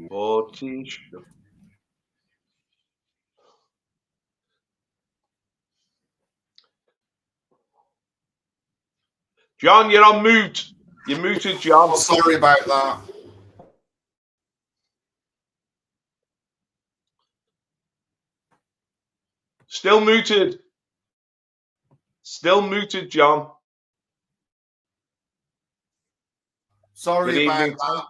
40. John, you're on mute. You're muted, John. Oh, sorry about that. Still muted. Still muted, John. Sorry about that.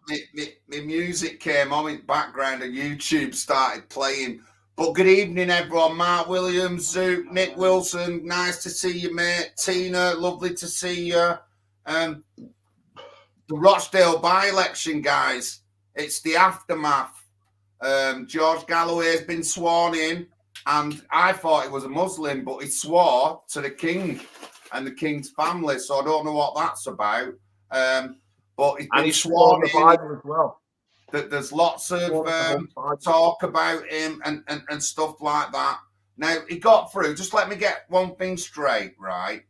My music came on in the background and YouTube started playing. But good evening, everyone. Mark Williams, Zook, Nick Wilson, nice to see you, mate. Tina, lovely to see you. The Rochdale by-election, guys. It's the aftermath. George Galloway has been sworn in, and I thought he was a Muslim, but he swore to the king and the king's family, so I don't know what that's about. But he's been sworn in as well. There's lots of talk about him and stuff like that. Now, he got through. Just let me get one thing straight, right?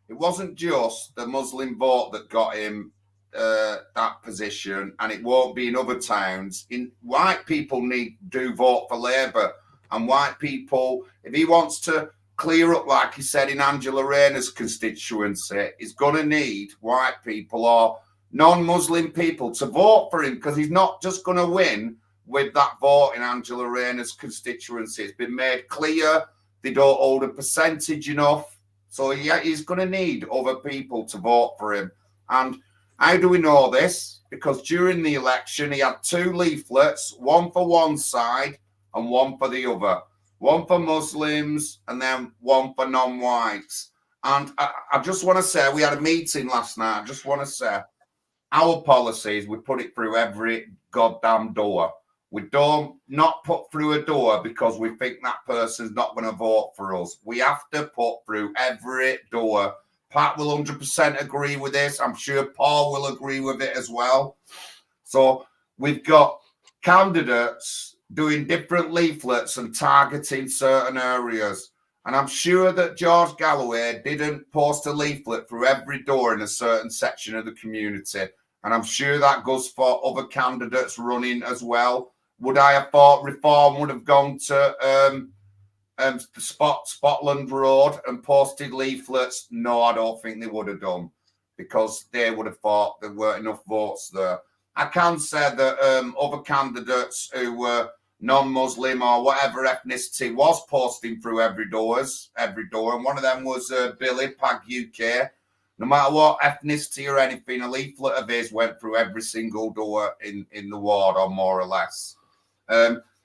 It wasn't just the Muslim vote that got him that position, and it won't be in other towns. White people do vote for Labour, and white people, if he wants to clear up, like he said in Angela Rayner's constituency, he's going to need white people or non-Muslim people to vote for him, because he's not just going to win with that vote in Angela Rayner's constituency. It's been made clear they don't hold a percentage enough. So yeah, he's going to need other people to vote for him. And how do we know this? Because during the election, he had 2 leaflets, one for one side and one for the other. One for Muslims and then one for non-whites. And I just want to say, we had a meeting last night. I just want to say, our policies, we put it through every goddamn door. We don't not put through a door because we think that person's not going to vote for us. We have to put through every door. Pat will 100% agree with this. I'm sure Paul will agree with it as well. So we've got candidates doing different leaflets and targeting certain areas. And I'm sure that George Galloway didn't post a leaflet through every door in a certain section of the community. And I'm sure that goes for other candidates running as well. Would I have thought Reform would have gone to Spotland Road and posted leaflets? No, I don't think they would have done, because they would have thought there weren't enough votes there. I can say that other candidates who were non-Muslim or whatever ethnicity was posting through every door, and one of them was Billy, PAG UK. No matter what ethnicity or anything, a leaflet of his went through every single door in the ward, or more or less.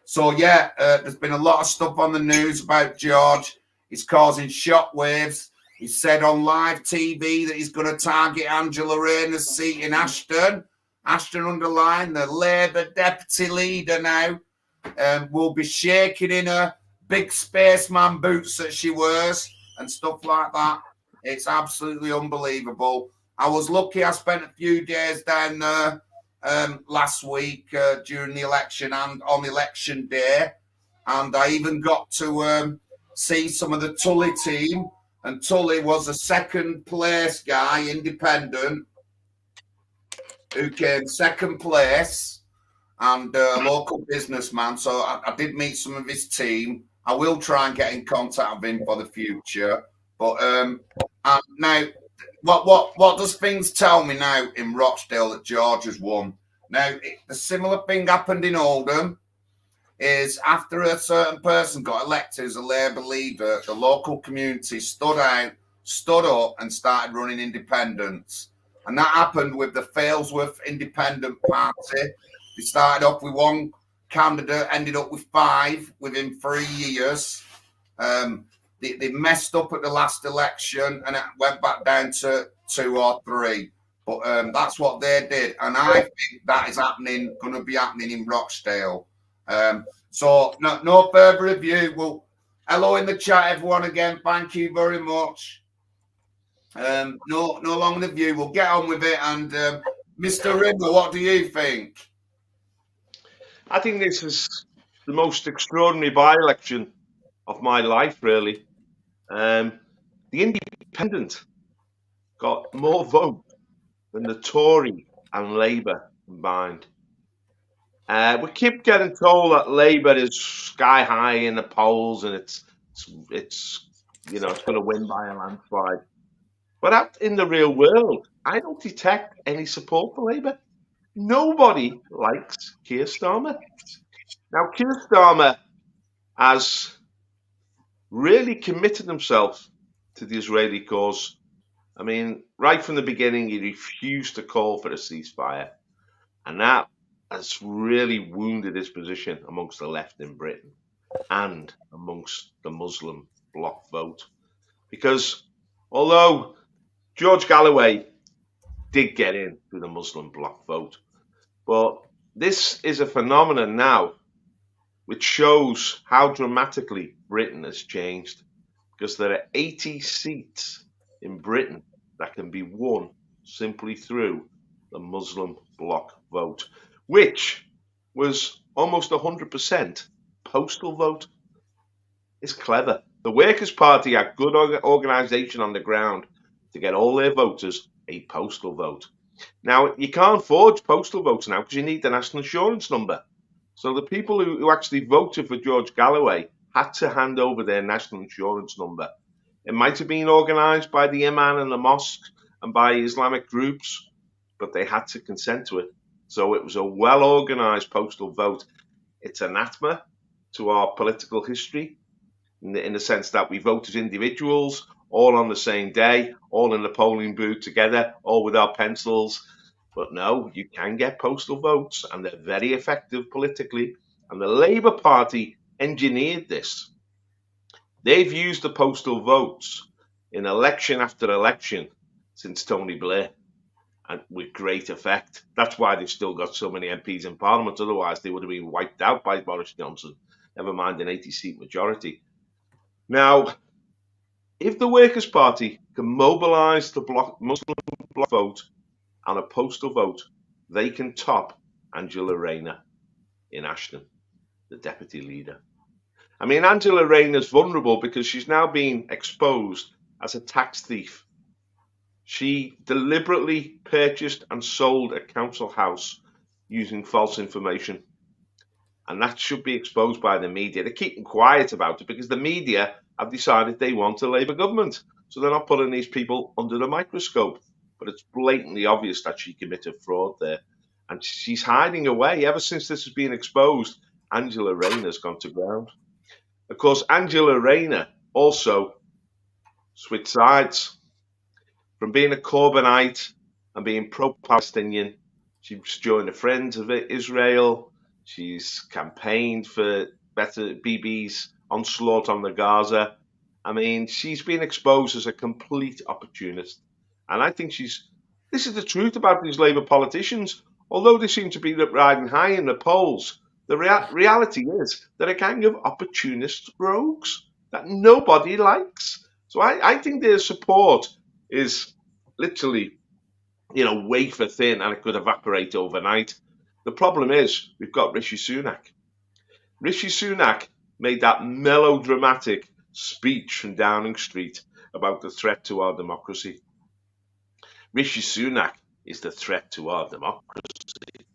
So yeah, there's been a lot of stuff on the news about George. He's causing shockwaves. He said on live TV that he's going to target Angela Rayner's seat in Ashton. Ashton-under-Lyne, the Labour deputy leader now, will be shaking in her big spaceman boots that she wears and stuff like that. It's absolutely unbelievable. I was lucky. I spent a few days down there last week during the election and on election day. And I even got to see some of the Tully team. And Tully was a second place guy, independent, who came second place, and a local businessman. So I did meet some of his team. I will try and get in contact with him for the future. But now, what does things tell me now in Rochdale that George has won? Now, the similar thing happened in Oldham. Is after a certain person got elected as a Labour leader, the local community stood up and started running independents. And that happened with the Failsworth Independent Party. They started off with one candidate, ended up with 5 within 3 years. They messed up at the last election and it went back down to 2 or 3. But that's what they did. And I think that is going to be happening in Rochdale. So no further ado. Well, hello in the chat, everyone. Again, thank you very much. No longer the view. We'll get on with it. And Mr. Rimmer, what do you think? I think this is the most extraordinary by-election of my life, really. The Independent got more votes than the Tory and Labour combined. We keep getting told that Labour is sky high in the polls and it's it's going to win by a landslide. But out in the real world, I don't detect any support for Labour. Nobody likes Keir Starmer. Now, Keir Starmer has really committed himself to the Israeli cause. I mean, right from the beginning, he refused to call for a ceasefire. And that has really wounded his position amongst the left in Britain and amongst the Muslim bloc vote. Because although George Galloway did get in through the Muslim bloc vote, but this is a phenomenon now which shows how dramatically Britain has changed, because there are 80 seats in Britain that can be won simply through the Muslim bloc vote, which was almost 100% postal vote. It's clever. The Workers' Party had good organisation on the ground to get all their voters a postal vote. Now, you can't forge postal votes now because you need the national insurance number. So the people who actually voted for George Galloway had to hand over their national insurance number. It might have been organised by the imam and the mosque and by Islamic groups, but they had to consent to it. So it was a well-organised postal vote. It's anathema to our political history in the sense that we vote as individuals, all on the same day, all in the polling booth together, all with our pencils. But no, you can get postal votes, and they're very effective politically. And the Labour Party engineered this. They've used the postal votes in election after election since Tony Blair, and with great effect. That's why they've still got so many MPs in Parliament. Otherwise, they would have been wiped out by Boris Johnson, never mind an 80-seat majority. Now, if the Workers' Party can mobilise the Muslim bloc vote and a postal vote, they can top Angela Rayner in Ashton, the deputy leader. I mean, Angela Rayner's vulnerable because she's now being exposed as a tax thief. She deliberately purchased and sold a council house using false information. And that should be exposed by the media. They're keeping quiet about it because the media have decided they want a Labour government. So they're not putting these people under the microscope. But it's blatantly obvious that she committed fraud there. And she's hiding away. Ever since this has been exposed, Angela Rayner's gone to ground. Of course, Angela Rayner also switched sides. From being a Corbynite and being pro-Palestinian, she's joined the Friends of Israel. She's campaigned for better BB's onslaught on the Gaza. I mean, she's been exposed as a complete opportunist. And I think this is the truth about these Labour politicians. Although they seem to be riding high in the polls, the reality is they're a gang of opportunist rogues that nobody likes. So I think their support is literally, wafer thin, and it could evaporate overnight. The problem is we've got Rishi Sunak. Rishi Sunak made that melodramatic speech from Downing Street about the threat to our democracy. Rishi Sunak is the threat to our democracy.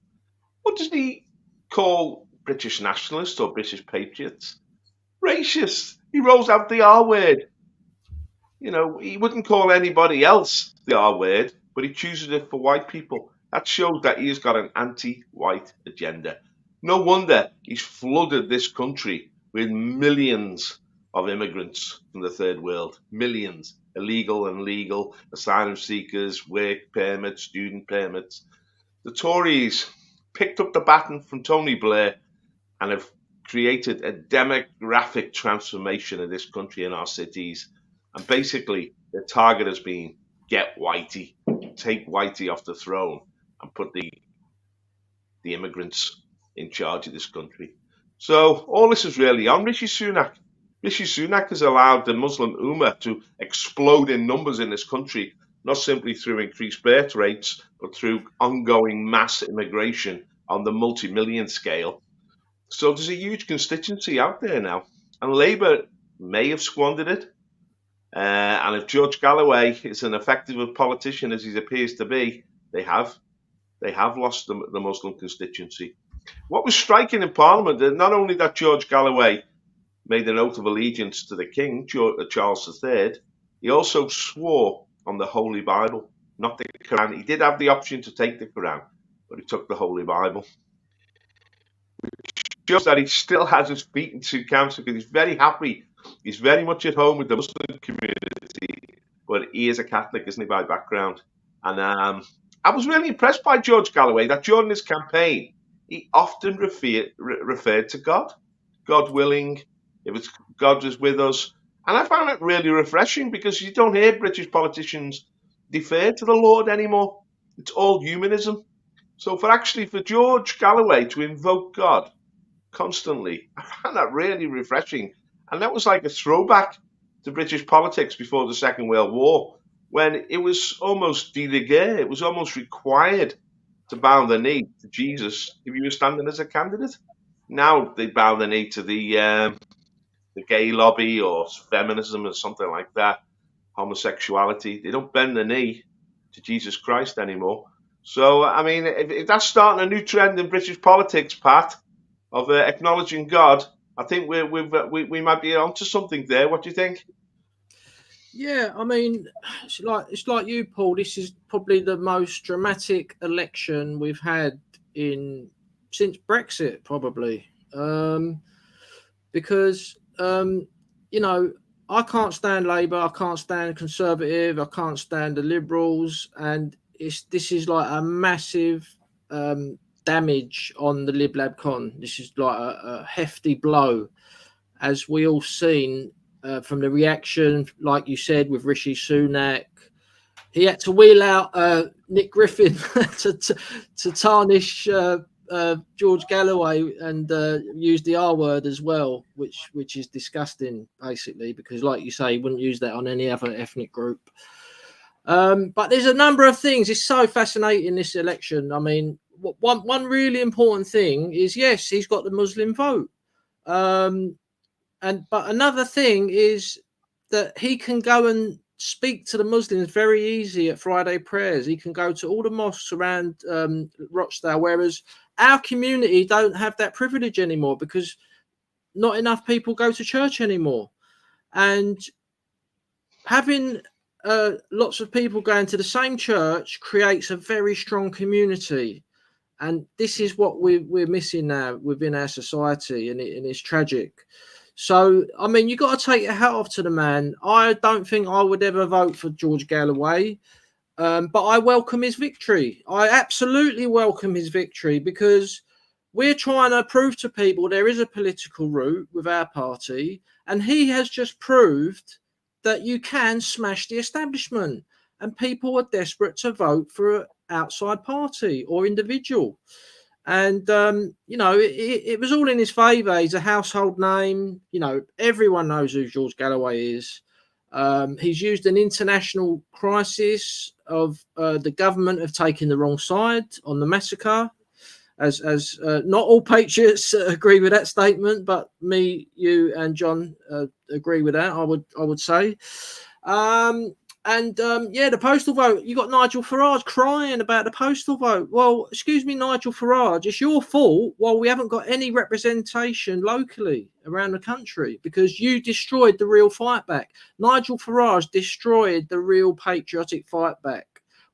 What does he call British nationalists or British patriots? Racist. He rolls out the R word. He wouldn't call anybody else the R word, but he chooses it for white people. That shows that he's got an anti-white agenda. No wonder he's flooded this country with millions of immigrants from the third world. Millions. Illegal and legal, asylum seekers, work permits, student permits. The Tories picked up the baton from Tony Blair and have created a demographic transformation of this country and our cities. And basically, the target has been get Whitey, take Whitey off the throne and put the immigrants in charge of this country. So all this is really on Rishi Sunak. Rishi Sunak has allowed the Muslim Ummah to explode in numbers in this country, not simply through increased birth rates, but through ongoing mass immigration on the multi-million scale. So there's a huge constituency out there now, and Labour may have squandered it. And if George Galloway is an effective politician as he appears to be, they have lost the Muslim constituency. what was striking in Parliament, that not only that George Galloway made an oath of allegiance to the King, Charles III, he also swore on the Holy Bible, not the Quran. He did have the option to take the Quran, but he took the Holy Bible. Just that he still has his feet into council because he's very happy. He's very much at home with the Muslim community, but he is a Catholic, isn't he, by background? And I was really impressed by George Galloway that during his campaign, he often referred to God. God willing, God was with us. And I found that really refreshing because you don't hear British politicians defer to the Lord anymore. It's all humanism. So for George Galloway to invoke God constantly, I found that really refreshing. And that was like a throwback to British politics before the Second World War, when it was almost de rigueur, it was almost required to bow the knee to Jesus if you were standing as a candidate. Now they bow the knee to the gay lobby or feminism or something like that, homosexuality. They don't bend the knee to Jesus Christ anymore. So, I mean, if that's starting a new trend in British politics, Pat, of acknowledging God, I think we might be onto something there. What do you think? Yeah, I mean, it's like you, Paul. This is probably the most dramatic election we've had since Brexit, probably, because you know, I can't stand Labour, I can't stand Conservative, I can't stand the Liberals, and this is like a massive damage on the Lib Lab Con. This is like a hefty blow, as we all seen from the reaction, like you said, with Rishi Sunak. He had to wheel out Nick Griffin to tarnish George Galloway and use the R word as well, which is disgusting, basically, because, like you say, he wouldn't use that on any other ethnic group. But there's a number of things. It's so fascinating, this election. I mean, one really important thing is, yes, he's got the Muslim vote. But another thing is that he can go and speak to the Muslims very easy at Friday prayers. He can go to all the mosques around Rochdale, whereas our community don't have that privilege anymore because not enough people go to church anymore. And having lots of people going to the same church creates a very strong community. And this is what we're missing now within our society, and it's tragic. So, I mean, you got to take your hat off to the man. I don't think I would ever vote for George Galloway, but I welcome his victory. I absolutely welcome his victory because we're trying to prove to people there is a political route with our party, and he has just proved that you can smash the establishment, and people are desperate to vote for an outside party or individual. And, you know, it was all in his favour. He's a household name. You know, everyone knows who George Galloway is. He's used an international crisis of the government have taken the wrong side on the massacre, as not all Patriots agree with that statement, but me, you, and John agree with that. I would say. Yeah, the postal vote. You got Nigel Farage crying about the postal vote. Well, excuse me, Nigel Farage, it's your fault. Well, we haven't got any representation locally around the country because you destroyed the real fight back. Nigel Farage destroyed the real patriotic fight back.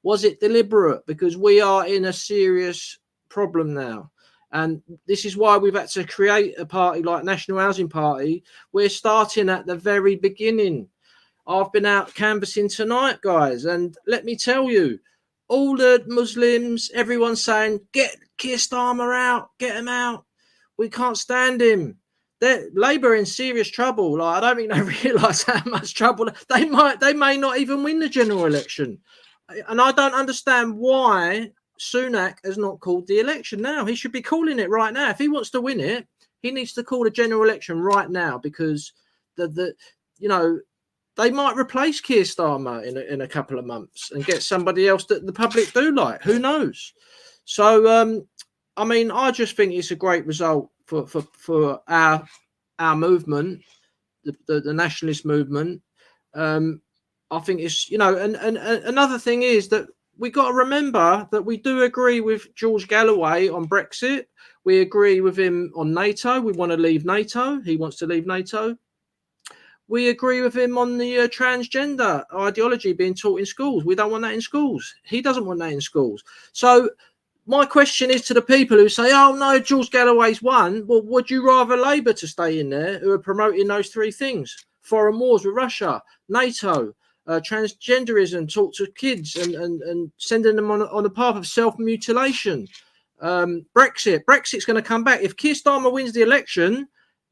Was it deliberate? Because we are in a serious problem now. And this is why we've had to create a party like National Housing Party. We're starting at the very beginning. I've been out canvassing tonight, guys, and let me tell you, all the Muslims, everyone's saying, get Keir Starmer out, get him out. We can't stand him. Labour are in serious trouble. Like, I don't think they realise how much trouble they may not even win the general election. And I don't understand why Sunak has not called the election now. He should be calling it right now. If he wants to win it, he needs to call the general election right now because they might replace Keir Starmer in a couple of months and get somebody else that the public do like. Who knows? So, I mean, I just think it's a great result for our movement, the nationalist movement. I think it's, and another thing is that we got to remember that we do agree with George Galloway on Brexit. We agree with him on NATO. We want to leave NATO. He wants to leave NATO. We agree with him on the transgender ideology being taught in schools. We don't want that in schools. He doesn't want that in schools. So my question is to the people who say, oh, no, George Galloway's won. Well, would you rather Labour to stay in there, who are promoting those three things? Foreign wars with Russia, NATO, transgenderism, talk to kids and sending them on a path of self-mutilation. Brexit's going to come back. If Keir Starmer wins the election,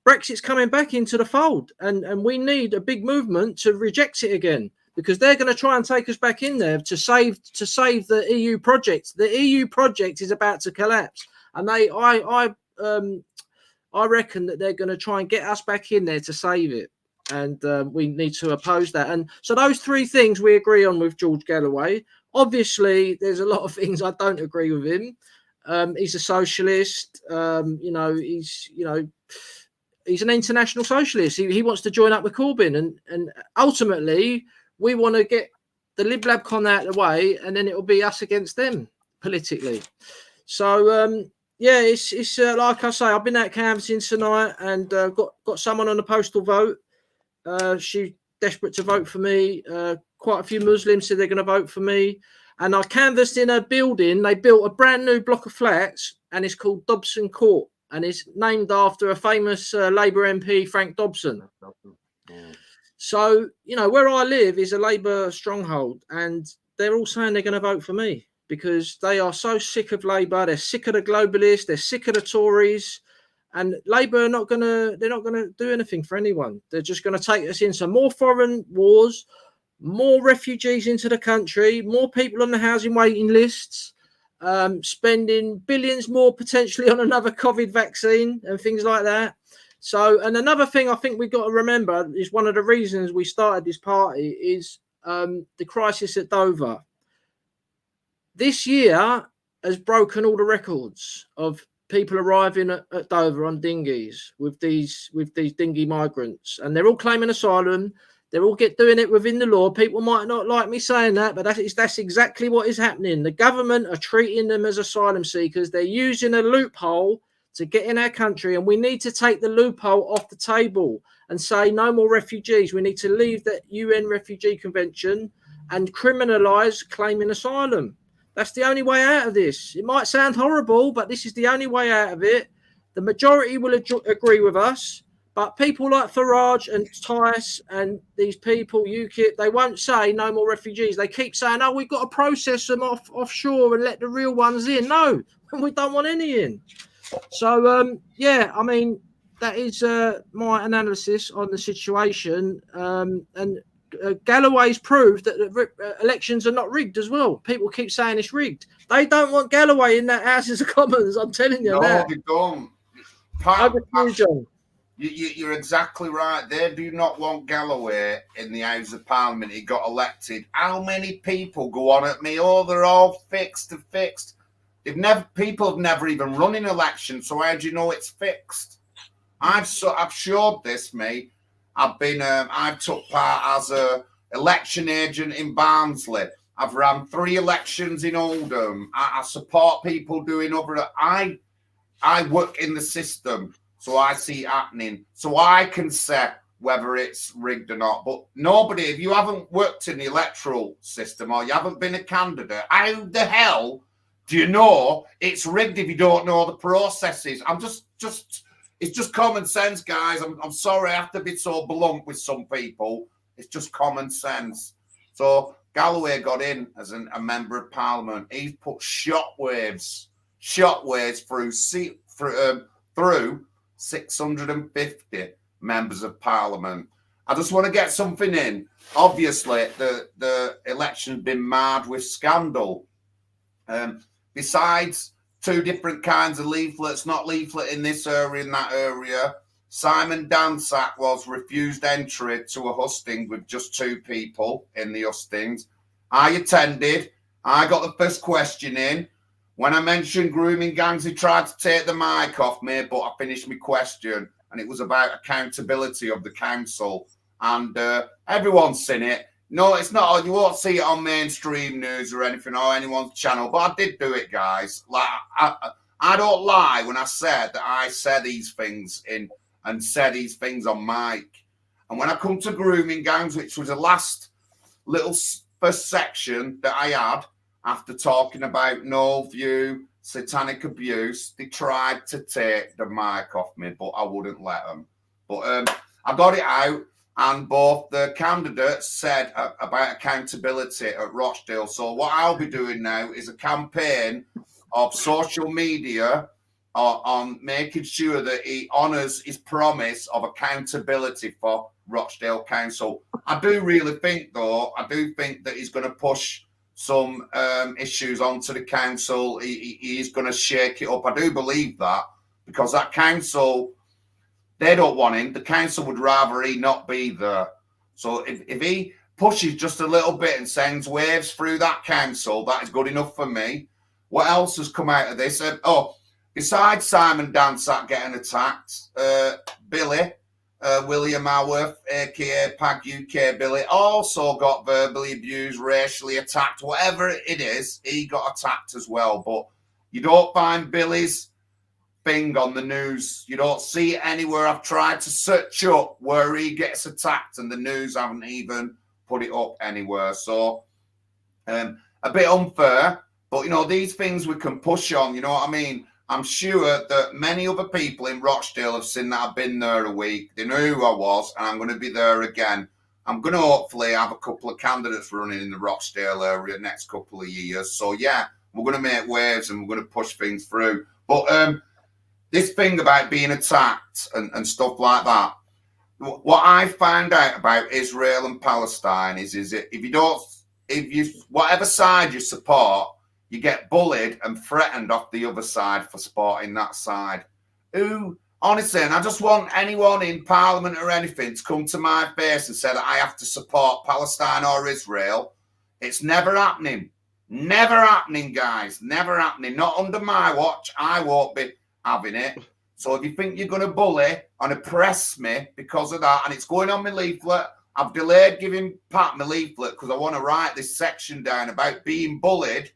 Brexit's coming back into the fold. And we need a big movement to reject it again, because they're going to try and take us back in there to save the EU project. The EU project is about to collapse, and I reckon that they're going to try and get us back in there to save it, and we need to oppose that. And so those three things we agree on with George Galloway. Obviously, there's a lot of things I don't agree with him. He's a socialist. He's an international socialist. He wants to join up with Corbyn, and ultimately, we want to get the Lib Lab con out of the way, and then it will be us against them politically. So, it's like I say, I've been out canvassing tonight and got someone on the postal vote. She's desperate to vote for me. Quite a few Muslims said they're going to vote for me. And I canvassed in a building. They built a brand new block of flats, and it's called Dobson Court, and it's named after a famous Labour MP, Frank Dobson. So, where I live is a Labour stronghold, and they're all saying they're going to vote for me because they are so sick of Labour. They're sick of the globalists. They're sick of the Tories, and Labour they're not going to do anything for anyone. They're just going to take us into more foreign wars, more refugees into the country, more people on the housing waiting lists, spending billions more potentially on another COVID vaccine and things like that. So, and another thing I think we've got to remember is one of the reasons we started this party is the crisis at Dover. This year has broken all the records of people arriving at Dover on dinghies with these dinghy migrants, and they're all claiming asylum. They're all doing it within the law. People might not like me saying that, but that's exactly what is happening. The government are treating them as asylum seekers. They're using a loophole to get in our country, and we need to take the loophole off the table and say no more refugees. We need to leave the UN Refugee Convention and criminalise claiming asylum. That's the only way out of this. It might sound horrible, but this is the only way out of it. The majority will agree with us, but people like Farage and Tice and these people, UKIP, they won't say no more refugees. They keep saying, oh, we've got to process them offshore and let the real ones in. No, we don't want any in. So, that is my analysis on the situation. And Galloway's proved that elections are not rigged as well. People keep saying it's rigged. They don't want Galloway in that House of Commons. I'm telling you that. No, they don't. John. You're exactly right. They do not want Galloway in the House of Parliament. He got elected. How many people go on at me? Oh, they're all fixed. People have never even run an election, so how do you know it's fixed? I've showed this, mate. I've took part as a election agent in Barnsley. I've ran 3 elections in Oldham. I support people doing other. I work in the system, so I see it happening. So I can say whether it's rigged or not. But nobody, if you haven't worked in the electoral system or you haven't been a candidate, how the hell do you know it's rigged if you don't know the processes? It's just common sense, guys. I'm sorry I have to be so blunt with some people. It's just common sense. So Galloway got in as a member of Parliament. He's put shockwaves through 650 members of Parliament. I just want to get something in. Obviously, the election's been marred with scandal. Besides 2 different kinds of leaflets, not leaflet in this area and that area, Simon Dansack was refused entry to a hustings with just 2 people in the hustings. I attended. I got the first question in. When I mentioned grooming gangs, he tried to take the mic off me, but I finished my question, and it was about accountability of the council. And everyone's seen it. No, it's not. You won't see it on mainstream news or anything or anyone's channel. But I did do it, guys. Like I don't lie when I said that I said these things and said these things on mic. And when I come to grooming gangs, which was the last little first section that I had after talking about no view, satanic abuse, they tried to take the mic off me, but I wouldn't let them. But I got it out, and both the candidates said about accountability at Rochdale. So what I'll be doing now is a campaign of social media on making sure that he honours his promise of accountability for Rochdale Council. I do really think, though, that he's going to push some issues onto the council. He's going to shake it up. I do believe that, because that council, they don't want him. The council would rather he not be there. So if he pushes just a little bit and sends waves through that council, that is good enough for me. What else has come out of this? Besides Simon Dansack getting attacked, Billy, William Howarth, aka PAG UK Billy, also got verbally abused, racially attacked, whatever it is, he got attacked as well. But you don't find Billy's thing on the news. You don't see it anywhere. I've tried to search up where he gets attacked, and the news haven't even put it up anywhere. So a bit unfair, but you know, these things we can push on, you know what I mean? I'm sure that many other people in Rochdale have seen that I've been there a week. They know who I was, and I'm going to be there again. I'm going to hopefully have a couple of candidates running in the Rochdale area next couple of years. So yeah, we're going to make waves and we're going to push things through. But this thing about being attacked and stuff like that, what I found out about Israel and Palestine is if whatever side you support, you get bullied and threatened off the other side for supporting that side. Honestly, and I just want anyone in Parliament or anything to come to my face and say that I have to support Palestine or Israel. It's never happening. Never happening, guys. Never happening. Not under my watch. I won't be having it. So if you think you're going to bully and oppress me because of that, and it's going on my leaflet, I've delayed giving Pat my leaflet because I want to write this section down about being bullied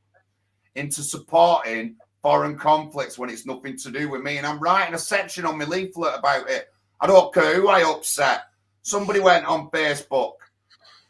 into supporting foreign conflicts when it's nothing to do with me. And I'm writing a section on my leaflet about it. I don't care who I upset. Somebody went on Facebook,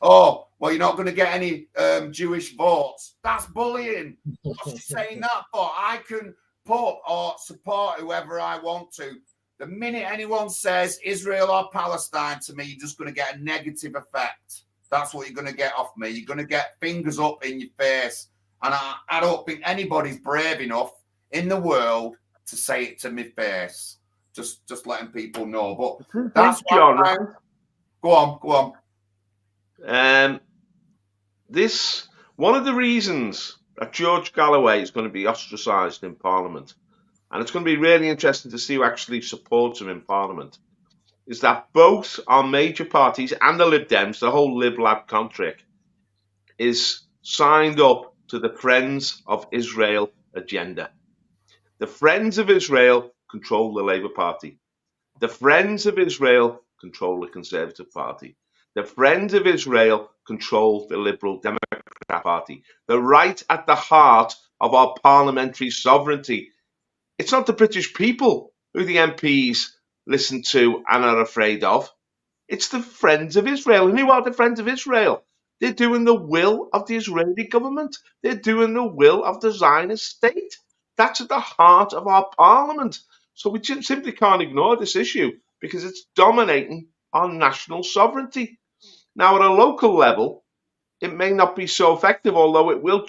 oh, well, you're not going to get any Jewish votes. That's bullying. What's she saying that for? I can put or support whoever I want to. The minute anyone says Israel or Palestine to me, you're just going to get a negative effect. That's what you're going to get off me. You're going to get fingers up in your face. And I don't think anybody's brave enough in the world to say it to my face. Just letting people know. But that's John. Go on. One of the reasons that George Galloway is going to be ostracised in Parliament, and it's going to be really interesting to see who actually supports him in Parliament, is that both our major parties and the Lib Dems, the whole Lib Lab contract, is signed up to the Friends of Israel agenda. The Friends of Israel control the Labour Party. The Friends of Israel control the Conservative Party. The Friends of Israel control the Liberal Democrat Party. They're right at the heart of our parliamentary sovereignty. It's not the British people who the MPs listen to and are afraid of. It's the Friends of Israel. And who are the Friends of Israel? They're doing the will of the Israeli government. They're doing the will of the Zionist state. That's at the heart of our parliament. So we simply can't ignore this issue because it's dominating our national sovereignty. Now, at a local level, it may not be so effective, although it will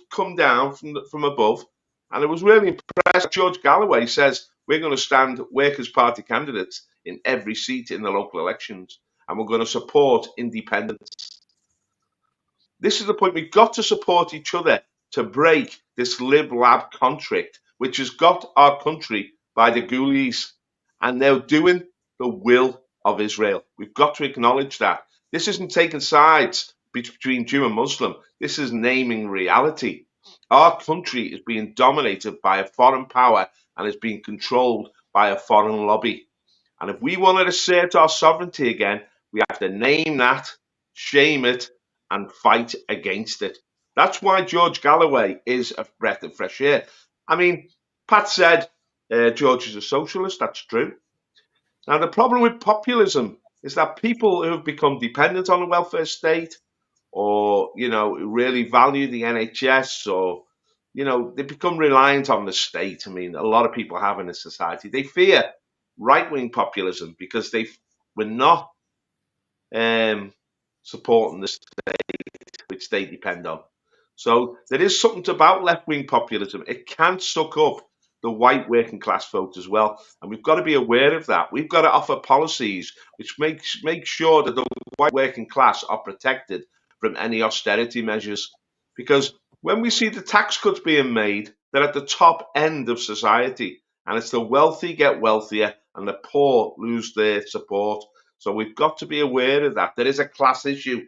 come down from above. And I was really impressed. George Galloway says we're going to stand Workers' Party candidates in every seat in the local elections, and we're going to support independents. This is the point. We've got to support each other to break this Lib Lab contract, which has got our country by the ghoulies, and they're doing the will of Israel. We've got to acknowledge that. This isn't taking sides between Jew and Muslim. This is naming reality. Our country is being dominated by a foreign power and is being controlled by a foreign lobby. And if we want to assert our sovereignty again, we have to name that shame it, and fight against it. That's why George Galloway is a breath of fresh air. I mean, Pat said George is a socialist. That's true. Now, the problem with populism is that people who have become dependent on the welfare state, or, really value the NHS, or, they become reliant on the state. I mean, a lot of people have in this society. They fear right-wing populism because we're not supporting the state, which they depend on. So there is something about left-wing populism. It can suck up the white working class vote as well, and we've got to be aware of that. We've got to offer policies which make sure that the white working class are protected from any austerity measures. Because when we see the tax cuts being made, they're at the top end of society, and it's the wealthy get wealthier and the poor lose their support. So we've got to be aware of that. There is a class issue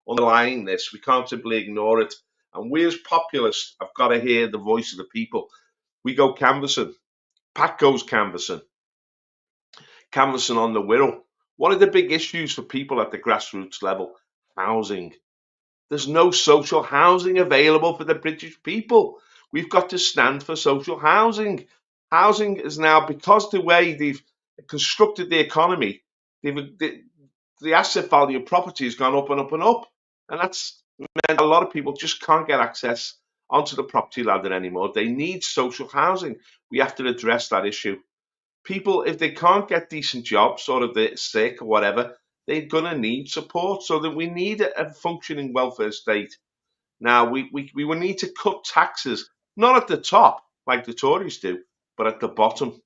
underlying this. We can't simply ignore it. And we as populists have got to hear the voice of the people. We go canvassing. Pat goes canvassing on the Wirral. What are the big issues for people at the grassroots level? Housing. There's no social housing available for the British people. We've got to stand for social housing. Housing is now, because the way they've constructed the economy, the asset value of property has gone up and up and up. And that's meant a lot of people just can't get access onto the property ladder anymore. They need social housing. We have to address that issue. People, if they can't get decent jobs, or if they're sick or whatever, they're going to need support. So that we need a functioning welfare state. Now, we will need to cut taxes, not at the top like the Tories do, but at the bottom.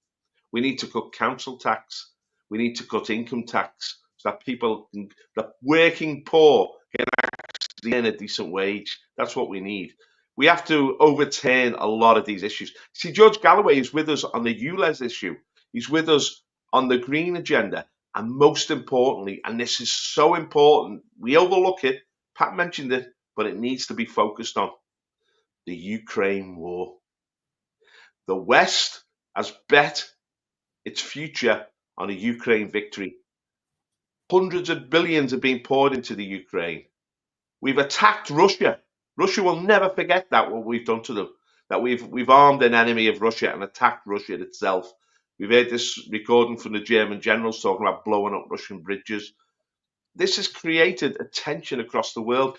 We need to cut council tax. We need to cut income tax so that the working poor can actually earn a decent wage. That's what we need. We have to overturn a lot of these issues. See, George Galloway is with us on the ULEZ issue. He's with us on the green agenda. And most importantly, and this is so important, we overlook it, Pat mentioned it, but it needs to be focused on the Ukraine war. The West has bet its future on a Ukraine victory. Hundreds of billions are being poured into the Ukraine. We've attacked Russia. Russia will never forget that, what we've done to them, that we've armed an enemy of Russia and attacked Russia itself. We've heard this recording from the German generals talking about blowing up Russian bridges. This has created a tension across the world.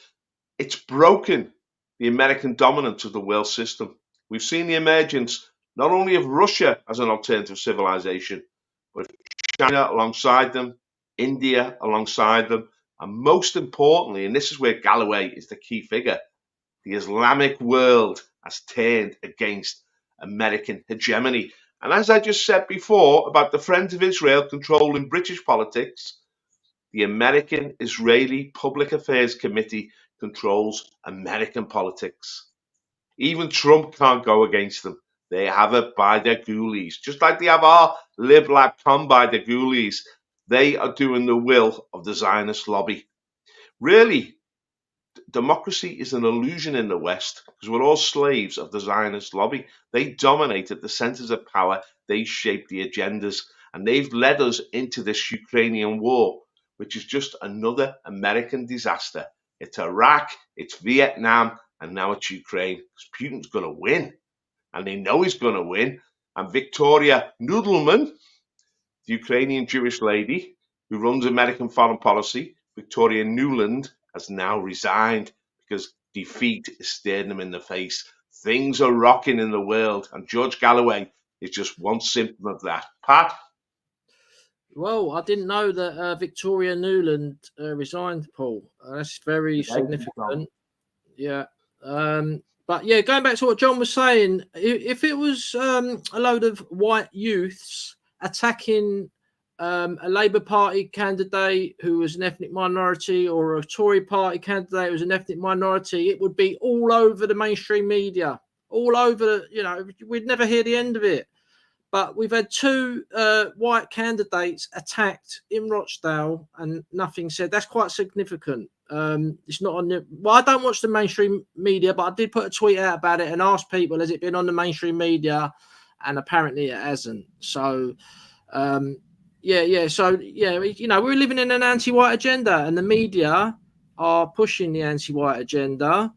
It's broken the American dominance of the world system. We've seen the emergence not only of Russia as an alternative civilization, but China alongside them, India alongside them, and most importantly, and this is where Galloway is the key figure, the Islamic world has turned against American hegemony. And as I just said before about the Friends of Israel controlling British politics, the American-Israeli Public Affairs Committee controls American politics. Even Trump can't go against them. They have it by their ghoulies. Just like they have our lib-lab-com by their ghoulies, they are doing the will of the Zionist lobby. Really, democracy is an illusion in the West because we're all slaves of the Zionist lobby. They dominated the centers of power. They shaped the agendas, and they've led us into this Ukrainian war, which is just another American disaster. It's Iraq, it's Vietnam, and now it's Ukraine. Because Putin's going to win, and they know he's going to win. And Victoria Nudelman, the Ukrainian Jewish lady who runs American foreign policy, Victoria Nuland, has now resigned because defeat is staring them in the face. Things are rocking in the world, and George Galloway is just one symptom of that. Pat? Well, I didn't know that Victoria Nuland resigned, Paul. That's very significant. Yeah. But yeah, going back to what John was saying, if it was a load of white youths attacking a Labour Party candidate who was an ethnic minority, or a Tory Party candidate who was an ethnic minority, it would be all over the mainstream media, all over, we'd never hear the end of it. But we've had two white candidates attacked in Rochdale and nothing said. That's quite significant. It's not on the... Well, I don't watch the mainstream media, but I did put a tweet out about it and asked people, has it been on the mainstream media? And apparently it hasn't. So, So, we're living in an anti-white agenda, and the media are pushing the anti-white agenda,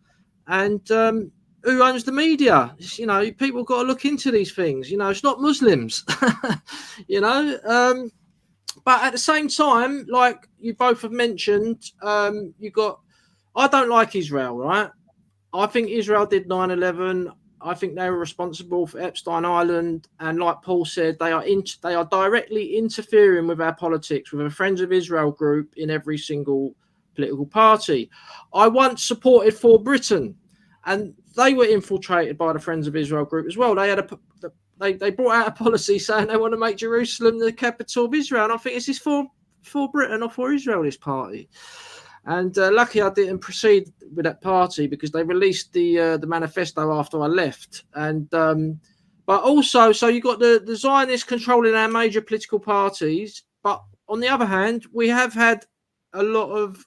and who owns the media? You know, people got to look into these things. You know, it's not Muslims. You know, but at the same time, like you both have mentioned, you got. I don't like Israel, right? I think Israel did 9/11. I think they were responsible for Epstein Island, and like Paul said, they are directly interfering with our politics, with a Friends of Israel group in every single political party. I once supported For Britain, and they were infiltrated by the Friends of Israel group as well. They had they brought out a policy saying they want to make Jerusalem the capital of Israel, and I think, is this for Britain or for Israel, this party? And lucky I didn't proceed with that party, because they released the manifesto after I left. And but also, so you got the Zionists controlling our major political parties. But on the other hand, we have had a lot of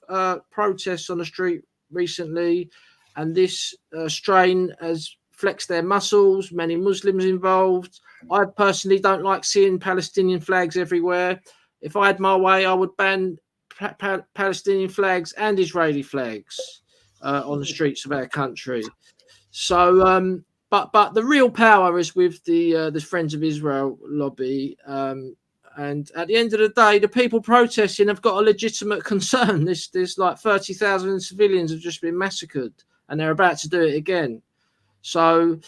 protests on the street recently, and this strain has flexed their muscles. Many Muslims involved. I personally don't like seeing Palestinian flags everywhere. If I had my way, I would ban Palestinian flags and Israeli flags on the streets of our country. So, but the real power is with the Friends of Israel lobby. And at the end of the day, the people protesting have got a legitimate concern. There's like 30,000 civilians have just been massacred, and they're about to do it again. So,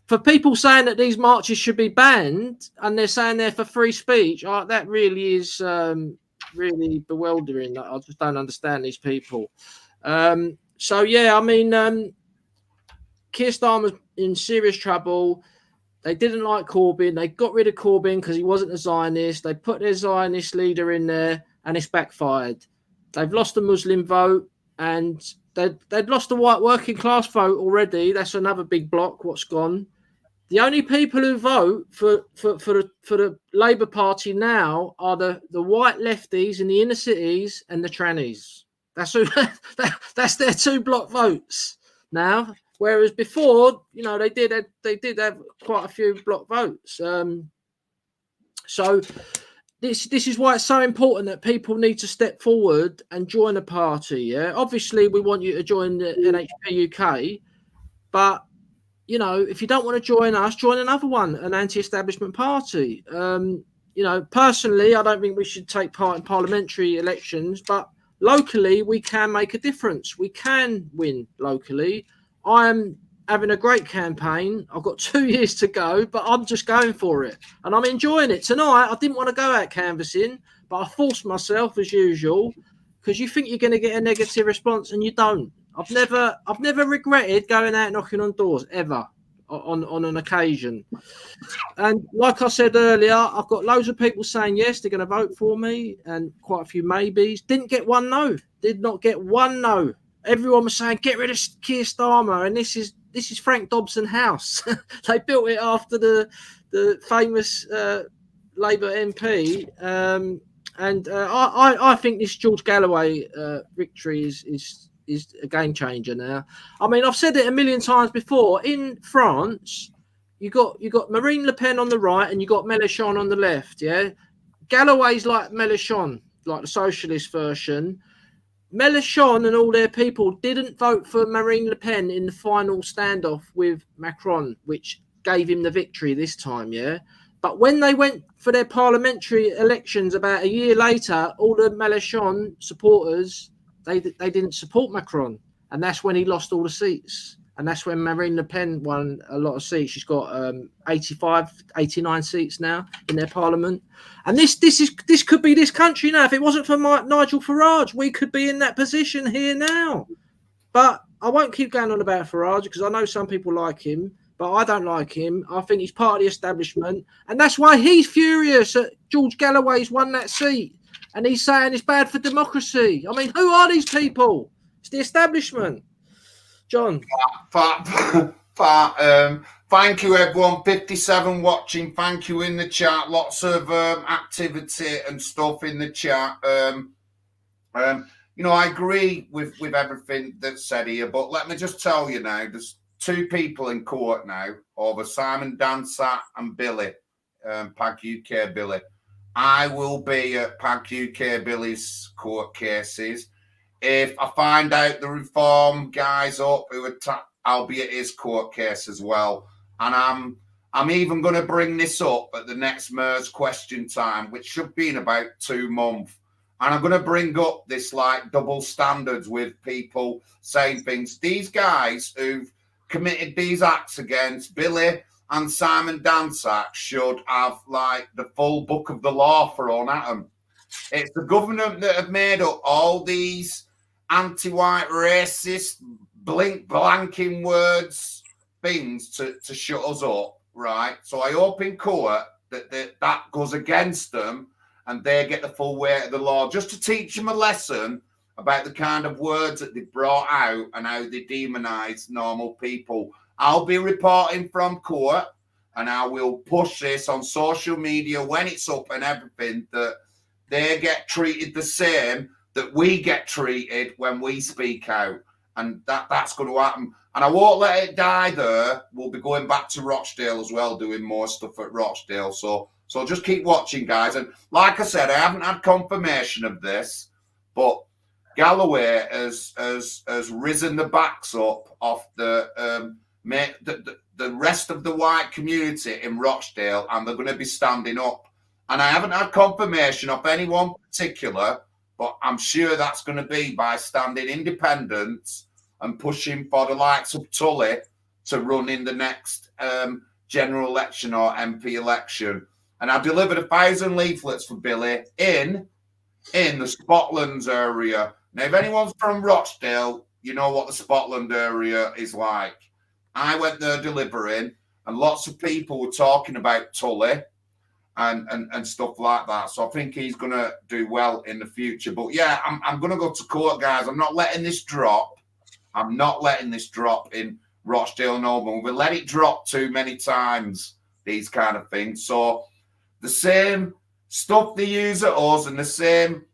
for people saying that these marches should be banned, and they're saying they're for free speech, that really is really bewildering. I just don't understand these people. So yeah, I mean, Keir Starmer's in serious trouble. They didn't like Corbyn. They got rid of Corbyn because he wasn't a Zionist. They put their Zionist leader in there, and it's backfired. They've lost the Muslim vote, and they'd lost the white working class vote already. That's another big block. What's gone? The only people who vote for the Labour Party now are the white lefties in the inner cities and the trannies. That's their two block votes now. Whereas before, you know, they did have quite a few block votes. So this is why it's so important that people need to step forward and join a party. Yeah, obviously we want you to join the NHPUK, but you know, if you don't want to join us, join another one, an anti-establishment party. You know, personally, I don't think we should take part in parliamentary elections, but locally, we can make a difference. We can win locally. I am having a great campaign. I've got 2 years to go, but I'm just going for it. And I'm enjoying it. Tonight, I didn't want to go out canvassing, but I forced myself as usual, because you think you're going to get a negative response and you don't. I've never regretted going out knocking on doors ever on an occasion. And like I said earlier, I've got loads of people saying yes, they're going to vote for me, and quite a few maybes. Didn't get one no. Did not get one no. Everyone was saying get rid of Keir Starmer, and this is Frank Dobson House. They built it after the famous Labour MP. And I think this George Galloway victory is a game changer now. I mean, I've said it a million times before. In France, you got Marine Le Pen on the right and you got Mélenchon on the left. Yeah, Galloway's like Mélenchon, like the socialist version. Mélenchon and all their people didn't vote for Marine Le Pen in the final standoff with Macron, which gave him the victory this time. Yeah. But when they went for their parliamentary elections about a year later, all the Mélenchon supporters, they didn't support Macron. And that's when he lost all the seats. And that's when Marine Le Pen won a lot of seats. She's got 85, 89 seats now in their parliament. And this could be this country now. If it wasn't for Nigel Farage, we could be in that position here now. But I won't keep going on about Farage, because I know some people like him. But I don't like him. I think he's part of the establishment. And that's why he's furious that George Galloway's won that seat. And he's saying it's bad for democracy. I mean, who are these people? It's the establishment. John. Thank you, everyone. 57 watching. Thank you in the chat. Lots of activity and stuff in the chat. You know, I agree with everything that's said here. But let me just tell you now, there's 2 people in court now over Simon Dansat and Billy, PAG UK Billy. I will be at PAG UK Billy's court cases. if I find out the reform guys up who I'll be at his court case as well. And I'm even going to bring this up at the next MERS question time, which should be in about 2 months. And I'm going to bring up this like double standards with people saying things. These guys who've committed these acts against Billy and Simon Dansack should have like the full book of the law thrown at them. It's the government that have made up all these anti-white racist blanking words things to shut us up, right? So I hope in court that goes against them and they get the full weight of the law, just to teach them a lesson about the kind of words that they brought out and how they demonize normal people. I'll be reporting from court and I will push this on social media when it's up and everything, that they get treated the same that we get treated when we speak out. And that's going to happen. And I won't let it die there. We'll be going back to Rochdale as well, doing more stuff at Rochdale. So just keep watching, guys. And like I said, I haven't had confirmation of this, but Galloway has risen the backs up of the rest of the white community in Rochdale, and they're going to be standing up. And I haven't had confirmation of anyone particular, but I'm sure that's going to be by standing independent and pushing for the likes of Tully to run in the next general election or MP election. And I delivered 1,000 leaflets for Billy in the Spotlands area. Now, if anyone's from Rochdale, you know what the Spotland area is like. I went there delivering, and lots of people were talking about Tully and stuff like that. So I think he's going to do well in the future. But yeah, I'm going to go to court, guys. I'm not letting this drop. I'm not letting this drop in Rochdale and Oldham. We'll let it drop too many times, these kind of things. So the same stuff they use at us and the same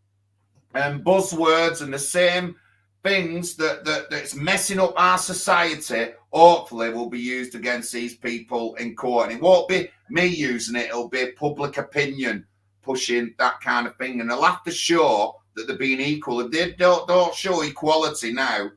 buzzwords and the same things that's messing up our society, hopefully will be used against these people in court. And it won't be me using it, it'll be public opinion pushing that kind of thing. And they'll have to show that they're being equal. If they don't show equality now,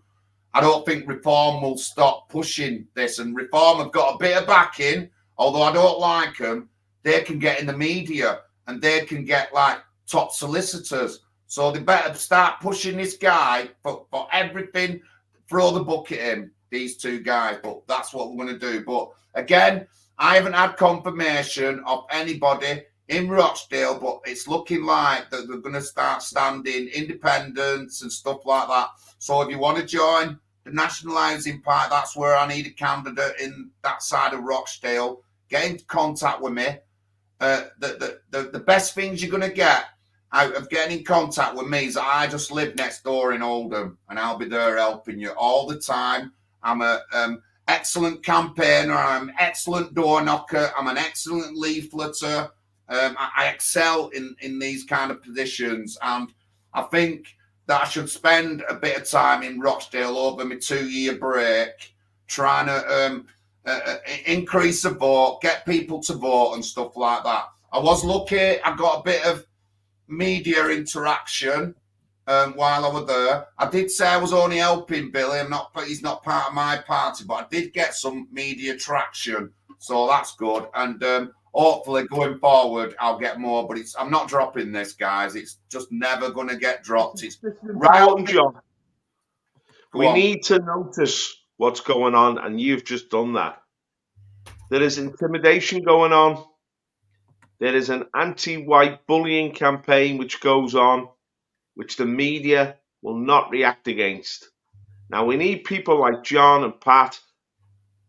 I don't think Reform will stop pushing this. And Reform have got a bit of backing, although I don't like them. They can get in the media and they can get like top solicitors. So they better start pushing this guy for everything, throw the book at him, these two guys. But that's what we're going to do. But again, I haven't had confirmation of anybody in Rochdale, but it's looking like that they're going to start standing independents and stuff like that. So if you want to join the National Housing Party, that's where I need a candidate in that side of Rochdale. Get in contact with me. The best things you're going to get out of getting in contact with me is that I just live next door in Oldham, and I'll be there helping you all the time. I'm an excellent campaigner. I'm an excellent door knocker. I'm an excellent leafleter. I excel in these kind of positions, and I think that I should spend a bit of time in Rochdale over my 2-year break trying to increase the vote, get people to vote and stuff like that. I was lucky. I got a bit of media interaction while I was there. I did say I was only helping Billy. He's not part of my party, but I did get some media traction, so that's good. And hopefully going forward, I'll get more. But I'm not dropping this, guys. It's just never going to get dropped. It's right, John. We need to notice what's going on, and you've just done that. There is intimidation going on. There is an anti-white bullying campaign which goes on, which the media will not react against. Now, we need people like John and Pat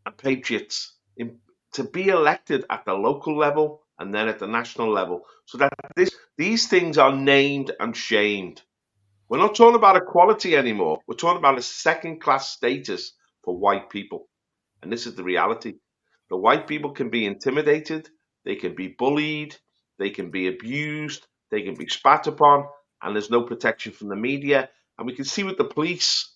and Patriots to be elected at the local level and then at the national level, so that these things are named and shamed. We're not talking about equality anymore. We're talking about a second-class status for white people. And this is the reality. The white people can be intimidated, they can be bullied, they can be abused, they can be spat upon, and there's no protection from the media. And we can see with the police,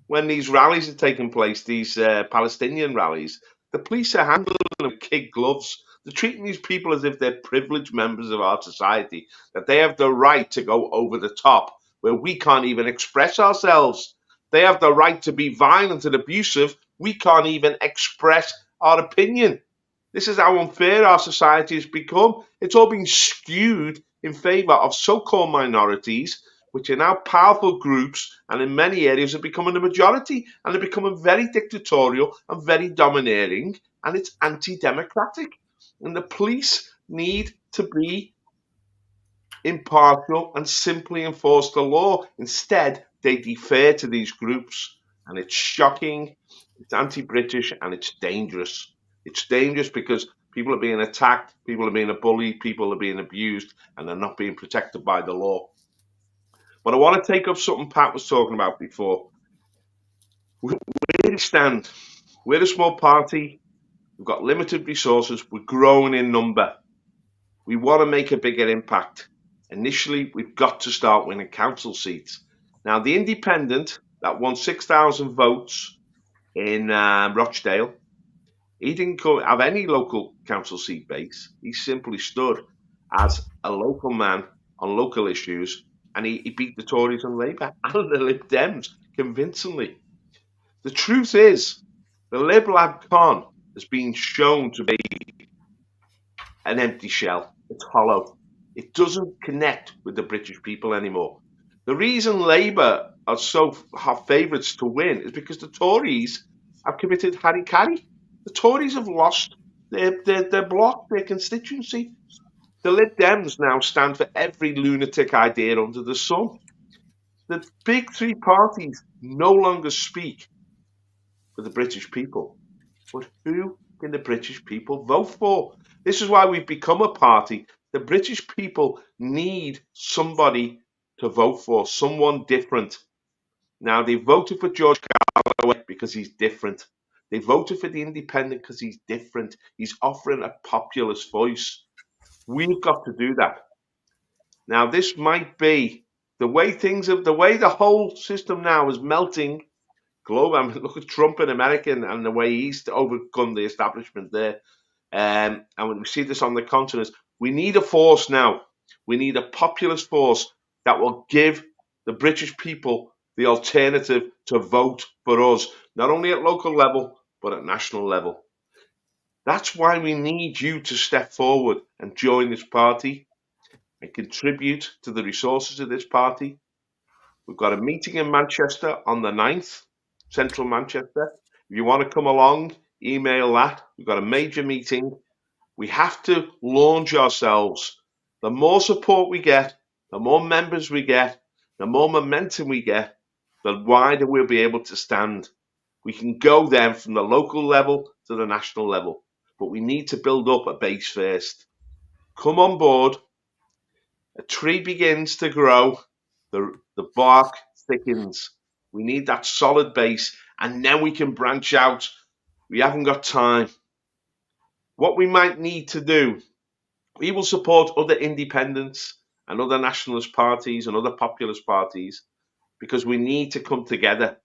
when these rallies are taking place, these Palestinian rallies, the police are handling them with kid gloves. They're treating these people as if they're privileged members of our society, that they have the right to go over the top where we can't even express ourselves. They have the right to be violent and abusive. We can't even express our opinion. This is how unfair our society has become. It's all been skewed in favour of so-called minorities, which are now powerful groups, and in many areas are becoming the majority, and they're becoming very dictatorial and very domineering, and it's anti-democratic. And the police need to be impartial and simply enforce the law. Instead, they defer to these groups, and it's shocking, it's anti-British, and it's dangerous. It's dangerous because people are being attacked, people are being bullied, people are being abused, and they're not being protected by the law. But I want to take up something Pat was talking about before. Where do we stand? We're a small party, we've got limited resources, we're growing in number. We want to make a bigger impact. Initially, we've got to start winning council seats. Now, the independent that won 6,000 votes in Rochdale, he didn't have any local council seat base. He simply stood as a local man on local issues, and he beat the Tories and Labour and the Lib Dems convincingly. The truth is, the LibLab con has been shown to be an empty shell. It's hollow. It doesn't connect with the British people anymore. The reason Labour are favourites to win is because the Tories have committed harry-carry. The Tories have lost their bloc, their constituency. The Lib Dems now stand for every lunatic idea under the sun. The big three parties no longer speak for the British people. But who can the British people vote for? This is why we've become a party. The British people need somebody to vote for, someone different. Now, they voted for George Galloway because he's different. They voted for the independent because he's different. He's offering a populist voice. We've got to do that. Now, this might be the way the whole system now is melting. Global. I mean, look at Trump in America and the way he's overcome the establishment there. And when we see this on the continent, we need a force now. We need a populist force that will give the British people the alternative to vote for us, not only at local level, but at national level. That's why we need you to step forward and join this party and contribute to the resources of this party. We've got a meeting in Manchester on the 9th, central Manchester. If you want to come along, email that. We've got a major meeting. We have to launch ourselves. The more support we get, the more members we get, the more momentum we get, the wider we'll be able to stand. We can go then from the local level to the national level, but we need to build up a base first. Come on board. A tree begins to grow, the bark thickens. We need that solid base, and then we can branch out. We haven't got time. What we might need to do, we will support other independents and other nationalist parties and other populist parties, because we need to come together.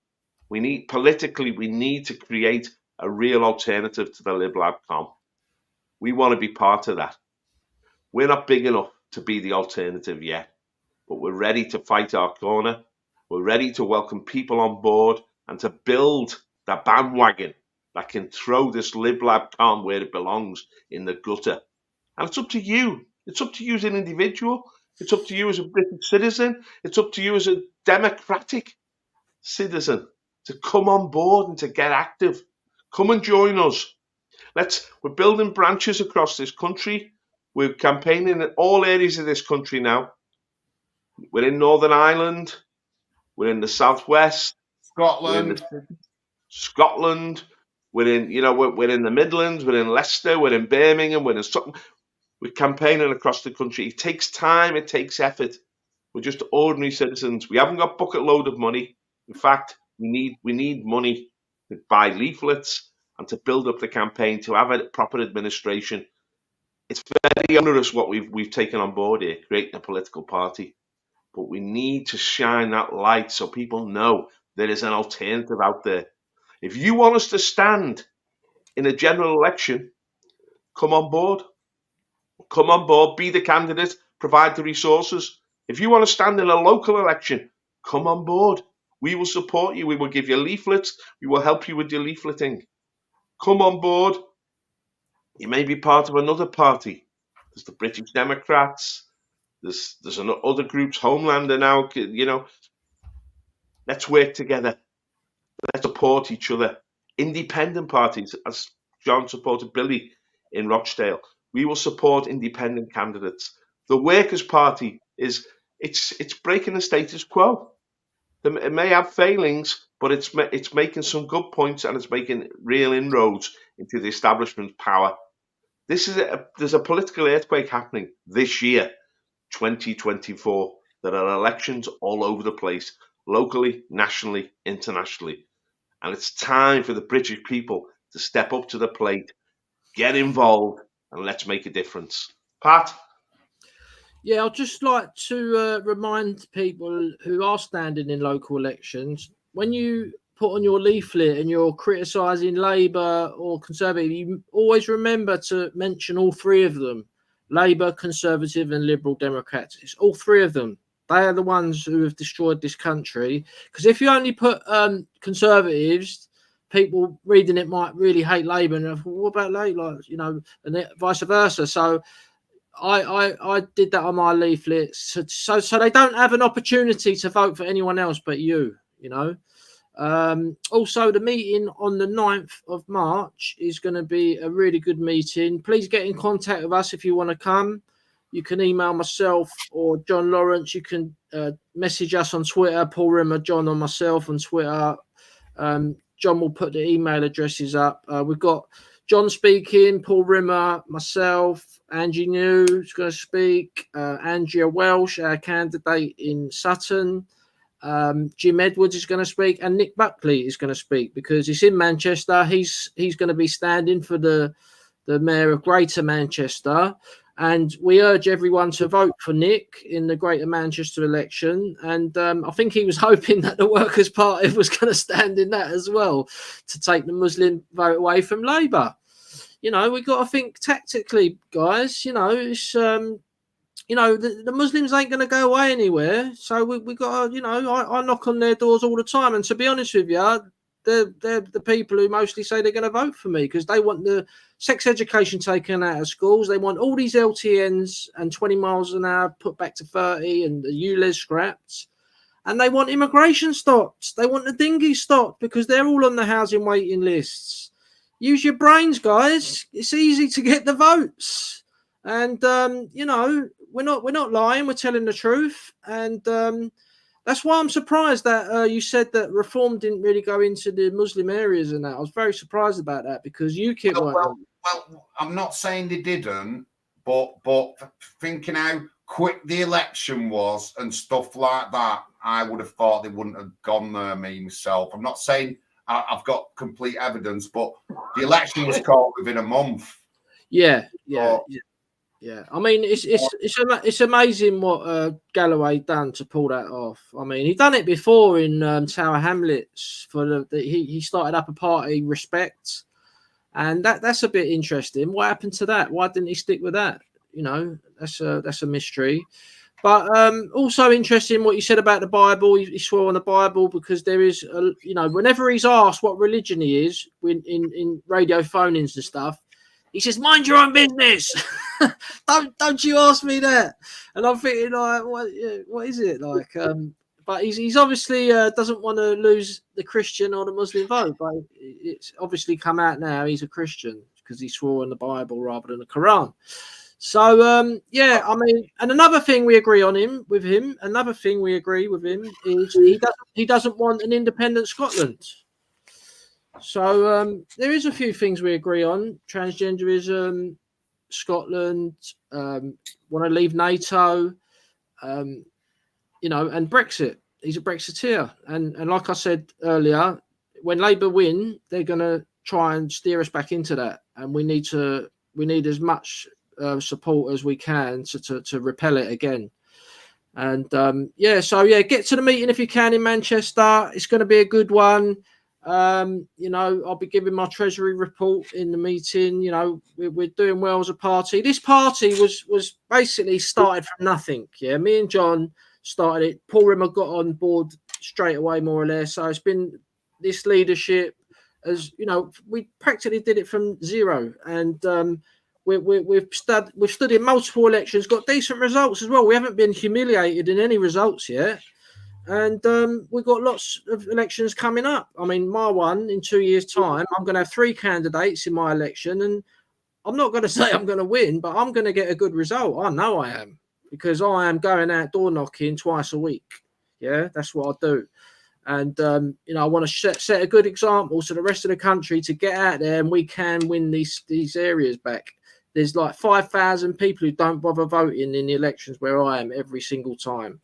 We need to create a real alternative to the LibLab com. We want to be part of that. We're not big enough to be the alternative yet, but we're ready to fight our corner. We're ready to welcome people on board and to build the bandwagon that can throw this LibLab com where it belongs, in the gutter. And it's up to you. It's up to you as an individual. It's up to you as a British citizen. It's up to you as a democratic citizen to come on board and to get active. Come and join us. We're building branches across this country. We're campaigning in all areas of this country now. We're in Northern Ireland. We're in the Southwest. Scotland. Scotland. We're in the Midlands. We're in Leicester. We're in Birmingham. We're in Sutton. We're campaigning across the country. It takes time. It takes effort. We're just ordinary citizens. We haven't got a bucket load of money. In fact, we need money to buy leaflets and to build up the campaign, to have a proper administration. It's very onerous what we've taken on board here, creating a political party. But we need to shine that light so people know there is an alternative out there. If you want us to stand in a general election, come on board. Come on board, be the candidate, provide the resources. If you want to stand in a local election, come on board. We will support you. We will give you leaflets. We will help you with your leafleting. Come on board. You may be part of another party. There's the British Democrats. There's other groups, Homelander now. Let's work together. Let's support each other. Independent parties, as John supported Billy in Rochdale. We will support independent candidates. The Workers' Party it's breaking the status quo. It may have failings, but it's making some good points, and it's making real inroads into the establishment's power. There's a political earthquake happening this year, 2024. There are elections all over the place, locally, nationally, internationally. And it's time for the British people to step up to the plate, get involved, and let's make a difference. Pat? Yeah, I'd just like to remind people who are standing in local elections, when you put on your leaflet and you're criticising Labour or Conservative, you always remember to mention all three of them: Labour, Conservative and Liberal Democrats. It's all three of them. They are the ones who have destroyed this country. Because if you only put Conservatives, people reading it might really hate Labour and what about Labour? And vice versa. So I did that on my leaflets, so they don't have an opportunity to vote for anyone else but you. Also, the meeting on the 9th of March is going to be a really good meeting. Please get in contact with us if you want to come. You can email myself or John Lawrence. You can message us on Twitter, Paul Rimmer, John, or myself on Twitter. John will put the email addresses up. We've got John speaking, Paul Rimmer, myself, Angie New is going to speak, Andrea Welsh, our candidate in Sutton, Jim Edwards is going to speak, and Nick Buckley is going to speak because he's in Manchester. He's going to be standing for the Mayor of Greater Manchester. And we urge everyone to vote for Nick in the Greater Manchester election. And I think he was hoping that the Workers' Party was going to stand in that as well to take the Muslim vote away from Labour. We've got to think tactically, guys. It's the Muslims ain't going to go away anywhere. So we got to, I knock on their doors all the time. And to be honest with you, they're the people who mostly say they're going to vote for me because they want the sex education taken out of schools. They want all these LTNs and 20 miles an hour put back to 30 and the ULEZ scrapped. And they want immigration stopped. They want the dinghy stopped because they're all on the housing waiting lists. Use your brains, guys. It's easy to get the votes. And, we're not lying. We're telling the truth. And that's why I'm surprised that you said that reform didn't really go into the Muslim areas and that. I was very surprised about that because UKIP Well, I'm not saying they didn't, but thinking how quick the election was and stuff like that, I would have thought they wouldn't have gone there, myself. I'm not saying I've got complete evidence, but the election was called within a month. Yeah. I mean, it's amazing what Galloway done to pull that off. I mean, he done it before in Tower Hamlets he started up a party, Respect, and that's a bit interesting. What happened to that? Why didn't he stick with that? That's a mystery. But also interesting what you said about the Bible. He swore on the Bible because there is, whenever he's asked what religion he is in radio phone-ins and stuff, he says, "Mind your own business." don't you ask me that. And I'm thinking, like, what is it like? But he's obviously doesn't want to lose the Christian or the Muslim vote. But it's obviously come out now he's a Christian because he swore in the Bible rather than the Quran. So I mean, and another thing we agree with him is he doesn't want an independent Scotland. So there is a few things we agree on: transgenderism, Scotland, want to leave NATO, and Brexit. He's a Brexiteer, and like I said earlier, when Labour win, they're going to try and steer us back into that, and we need as much support as we can to repel it again. And get to the meeting if you can in Manchester. It's going to be a good one. You know, I'll be giving my Treasury report in the meeting. You know, we're doing well as a party. This party was basically started from nothing. Yeah, me and John started it. Paul Rimmer got on board straight away, more or less. So it's been this leadership, as you know, we practically did it from zero, and we've stood in multiple elections, got decent results as well. We haven't been humiliated in any results yet. And we've got lots of elections coming up. I mean, my one in 2 years' time, I'm going to have 3 candidates in my election. And I'm not going to say I'm going to win, but I'm going to get a good result. I know I am, because I am going out door knocking twice a week. Yeah, that's what I do. And, you know, I want to set a good example to the rest of the country to get out there, and we can win these areas back. There's like 5,000 people who don't bother voting in the elections where I am every single time.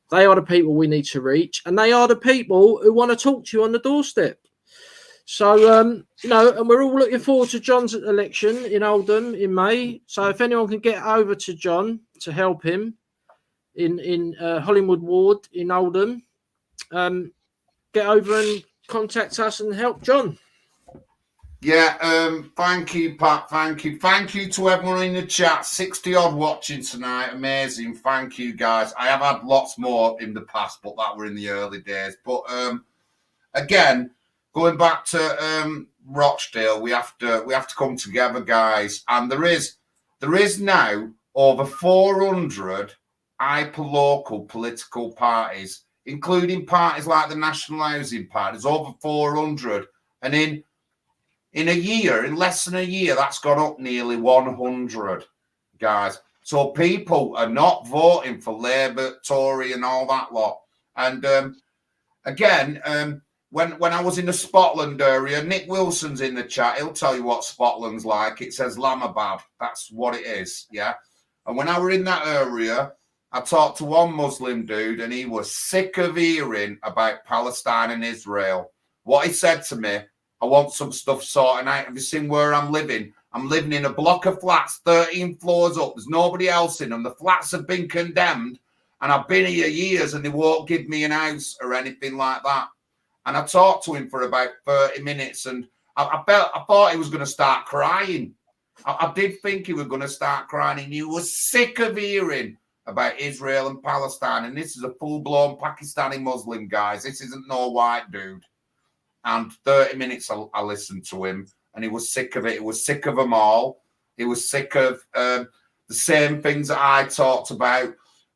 They are the people we need to reach, and they are the people who want to talk to you on the doorstep. So, you know, and we're all looking forward to John's election in Oldham in May. So if anyone can get over to John to help him in Hollingwood Ward in Oldham, get over and contact us and help John. Yeah, thank you, Pat. Thank you to everyone in the chat. 60 odd watching tonight. Amazing. Thank you, guys. I have had lots more in the past, but that were in the early days. But again, going back to Rochdale, we have to come together, guys. And there is now over 400 hyper-local political parties, including parties like the National Housing Party. There's over 400, and in a year, in less than a year, that's gone up nearly 100, guys. So people are not voting for Labour, Tory, and all that lot. And again, when I was in the Scotland area, Nick Wilson's in the chat. He'll tell you what Scotland's like. It says Lamabad. That's what it is, yeah? And when I were in that area, I talked to one Muslim dude, and he was sick of hearing about Palestine and Israel. What he said to me, I want some stuff sorted out. Have you seen where I'm living? I'm living in a block of flats, 13 floors up. There's nobody else in them. The flats have been condemned, and I've been here years, and they won't give me an house or anything like that. And I talked to him for about 30 minutes, and I thought he was going to start crying. I did think he was going to start crying. And he was sick of hearing about Israel and Palestine. And this is a full-blown Pakistani Muslim, guys. This isn't no white dude. And 30 minutes I listened to him, and he was sick of it. He was sick of them all. He was sick of the same things that I talked about,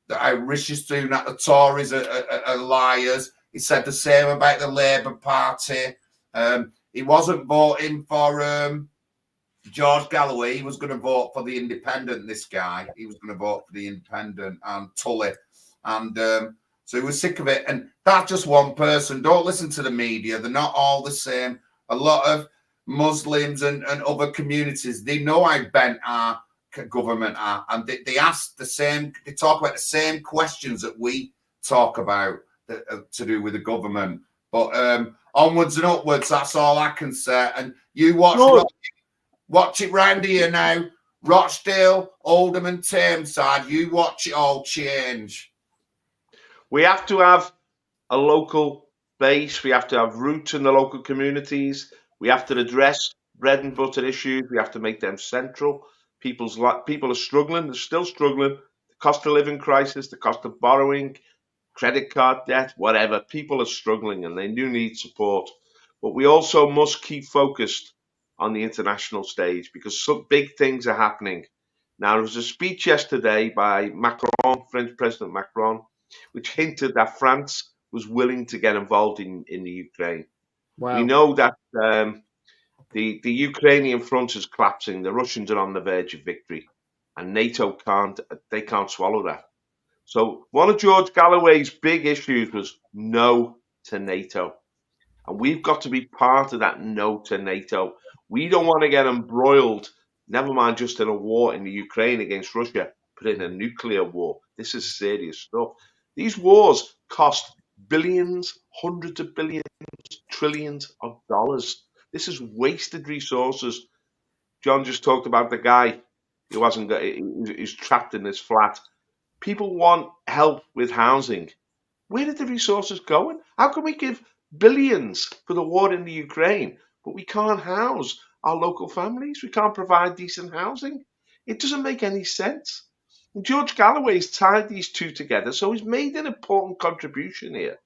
that I Rishi Sunak, the Tories are liars. He said the same about the Labour Party. He wasn't voting for George Galloway. He was going to vote for the Independent, this guy. He was going to vote for the Independent and Tully. And so he was sick of it. And that's just one person. Don't listen to the media. They're not all the same. A lot of Muslims and other communities, they know how bent our government are. And they ask the same, they talk about the same questions that we talk about to do with the government. But onwards and upwards, that's all I can say. And you watch it round here now. Rochdale, Oldham and Tameside, you watch it all change. We have to have a local base. We have to have roots in the local communities. We have to address bread and butter issues. We have to make them central. People are struggling. They're still struggling. The cost of living crisis, the cost of borrowing, credit card debt, whatever. People are struggling, and they do need support. But we also must keep focused on the international stage, because some big things are happening. Now, there was a speech yesterday by Macron, French President Macron, which hinted that France was willing to get involved in the Ukraine. Wow. We know that the Ukrainian front is collapsing. The Russians are on the verge of victory, and NATO can't swallow that. So one of George Galloway's big issues was no to NATO. And we've got to be part of that no to NATO. We don't want to get embroiled, never mind just in a war in the Ukraine against Russia, but in a nuclear war. This is serious stuff. These wars cost billions, hundreds of billions, trillions of dollars. This is wasted resources. John just talked about the guy who he's trapped in this flat. People want help with housing. Where did the resources go? How can we give billions for the war in the Ukraine, but we can't house our local families. We can't provide decent housing. It doesn't make any sense. And George Galloway's tied these two together, so he's made an important contribution here.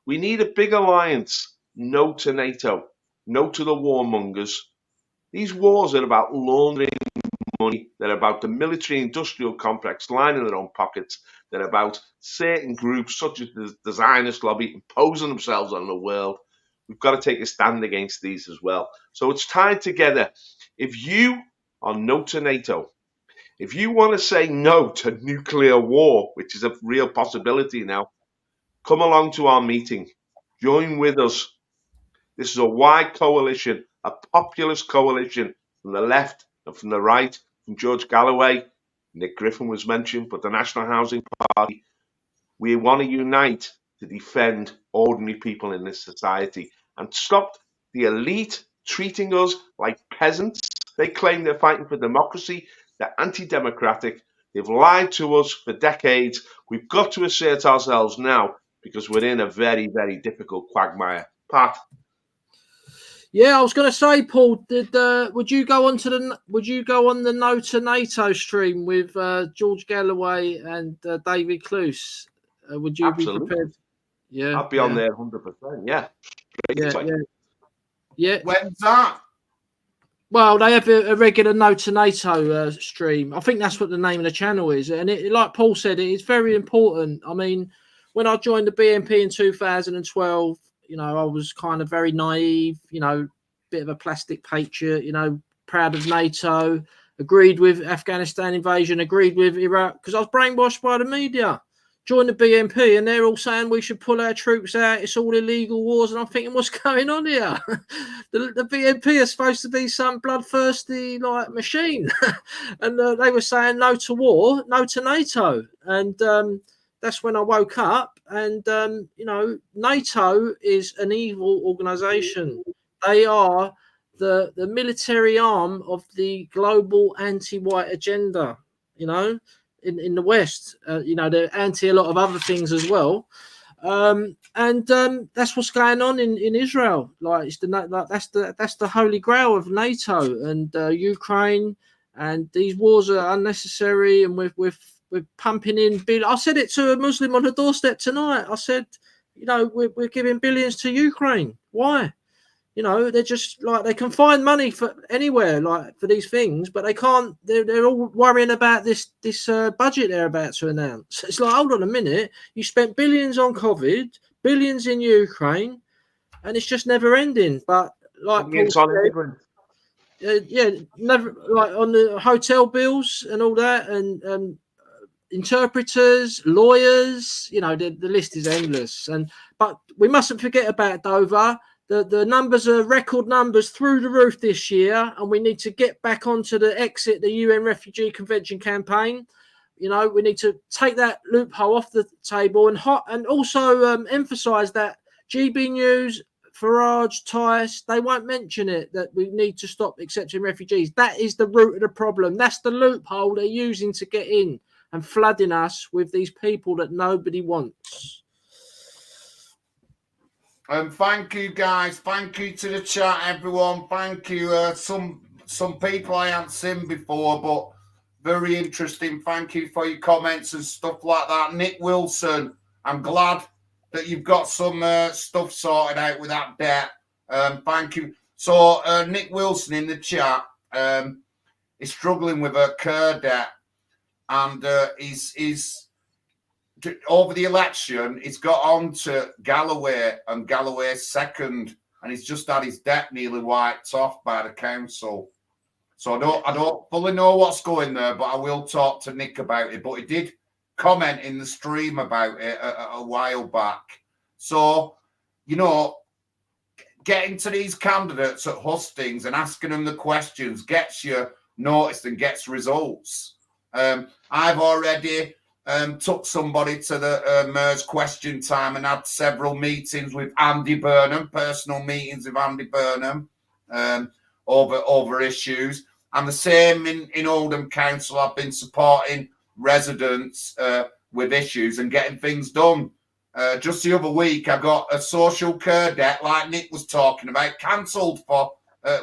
We need a big alliance. No to NATO. No to the warmongers. These wars are about laundering money. They're about the military-industrial complex lining their own pockets. They're about certain groups, such as the Zionist lobby, imposing themselves on the world. We've got to take a stand against these as well. So it's tied together. If you are no to NATO, if you want to say no to nuclear war, which is a real possibility now, come along to our meeting. Join with us. This is a wide coalition, a populist coalition from the left and from the right, from George Galloway. Nick Griffin was mentioned, but the National Housing Party. We want to unite to defend ordinary people in this society and stop the elite treating us like peasants. They claim they're fighting for democracy. They're anti-democratic. They've lied to us for decades. We've got to assert ourselves now because we're in a very, very difficult quagmire. Pat. Yeah, I was going to say, Paul, would you go on the No to NATO stream with George Galloway and David Cluse? Would you Absolutely. be prepared? Yeah, I'd be on there 100%. Yeah. Yeah. When's that? Well, they have a regular No to NATO stream. I think that's what the name of the channel is. And it, like Paul said, it is very important. I mean, when I joined the BNP in 2012, I was kind of very naive, bit of a plastic patriot, proud of NATO, agreed with Afghanistan invasion, agreed with Iraq, because I was brainwashed by the media. Joined the BNP and they're all saying we should pull our troops out. It's all illegal wars. And I'm thinking, what's going on here? the BNP is supposed to be some bloodthirsty machine. And they were saying no to war, no to NATO. And that's when I woke up. And, NATO is an evil organization. They are the military arm of the global anti-white agenda, in the West. They're anti a lot of other things as well. And that's what's going on in Israel. That's the holy grail of NATO and Ukraine. And these wars are unnecessary. And we're pumping in billions. I said it to a Muslim on the doorstep tonight. I said, we're giving billions to Ukraine. Why? They're just they can find money for anywhere, for these things, but they can't. They're all worrying about this budget they're about to announce. It's hold on a minute. You spent billions on COVID, billions in Ukraine, and it's just never ending. But never on the hotel bills and all that, and interpreters, lawyers. The list is endless. But we mustn't forget about Dover. The numbers are record numbers through the roof this year, and we need to get back onto the UN Refugee Convention campaign. We need to take that loophole off the table and also emphasise that GB News, Farage, Tice, they won't mention it, that we need to stop accepting refugees. That is the root of the problem. That's the loophole they're using to get in and flooding us with these people that nobody wants. Thank you, guys. Thank you to the chat, everyone. Thank you. Some people I haven't seen before, but very interesting. Thank you for your comments and stuff like that. Nick Wilson, I'm glad that you've got some stuff sorted out with that debt. Thank you. So Nick Wilson in the chat is struggling with a care debt, and he's over the election, he's got on to Galloway, and Galloway's second, and he's just had his debt nearly wiped off by the council. So I don't fully know what's going there, but I will talk to Nick about it. But he did comment in the stream about it a while back. So, getting to these candidates at hustings and asking them the questions gets you noticed and gets results. I've already took somebody to the MERS question time and had several meetings with Andy Burnham, personal meetings with Andy Burnham over issues. And the same in Oldham Council. I've been supporting residents with issues and getting things done. just the other week, I got a social care debt, like Nick was talking about, cancelled for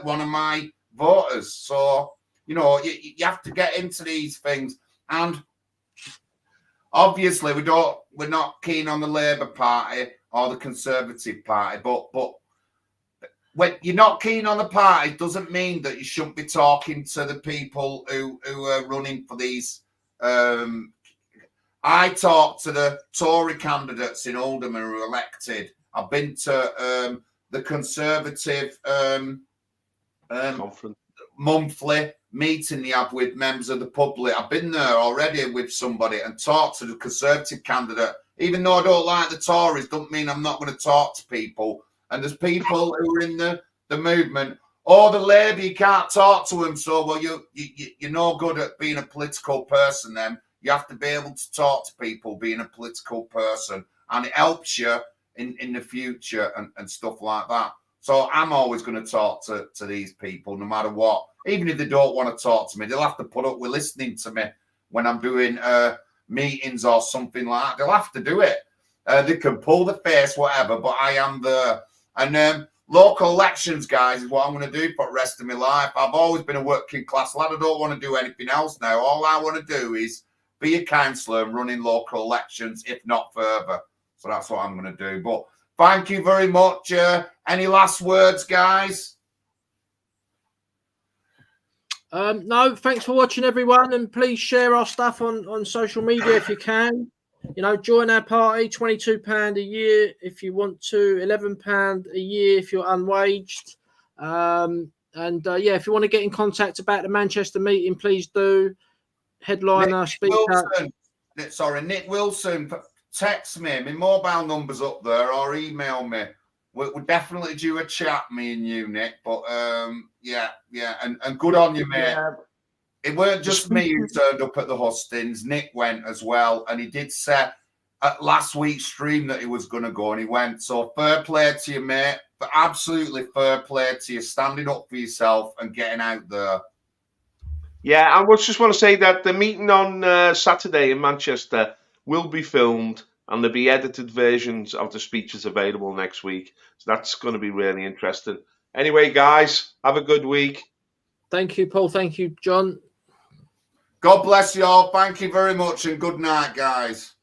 one of my voters. So, you know, you have to get into these things. And obviously, we're not keen on the Labour Party or the Conservative Party, but when you're not keen on the party, doesn't mean that you shouldn't be talking to the people who are running for these. I talked to the Tory candidates in Oldham who were elected. I've been to the Conservative monthly meeting they have with members of the public. I've been there already with somebody and talked to the Conservative candidate. Even though I don't like the Tories, doesn't mean I'm not going to talk to people. And there's people who are in the movement. Or the Labour, you can't talk to them. So, well, you're no good at being a political person then. You have to be able to talk to people being a political person. And it helps you in the future and stuff like that. So I'm always going to talk to these people no matter what. Even if they don't want to talk to me, they'll have to put up with listening to me when I'm doing meetings or something like that. They'll have to do it. They can pull the face, whatever, but I am there. And local elections, guys, is what I'm going to do for the rest of my life. I've always been a working class lad. I don't want to do anything else now. All I want to do is be a councillor and run in local elections, if not further. So that's what I'm going to do. But thank you very much. Any last words, guys? No, thanks for watching, everyone. And please share our stuff on social media if you can. You know, join our party, £22 a year if you want to, £11 a year if you're unwaged. Yeah, if you want to get in contact about the Manchester meeting, please do. Headliner, speak out. Nick Wilson, text me. My mobile number's up there, or email me. We'll definitely do a chat, me and you, Nick. But yeah, and good on you, mate. Yeah. It weren't just me who turned up at the hustings. Nick went as well, and he did say at last week's stream that he was going to go, and he went. So fair play to you, mate. But absolutely fair play to you, standing up for yourself and getting out there. Yeah, I just want to say that the meeting on Saturday in Manchester will be filmed, and there'll be edited versions of the speeches available next week. So that's going to be really interesting. Anyway, guys, have a good week. Thank you, Paul. Thank you, John. God bless you all. Thank you very much, and good night, guys.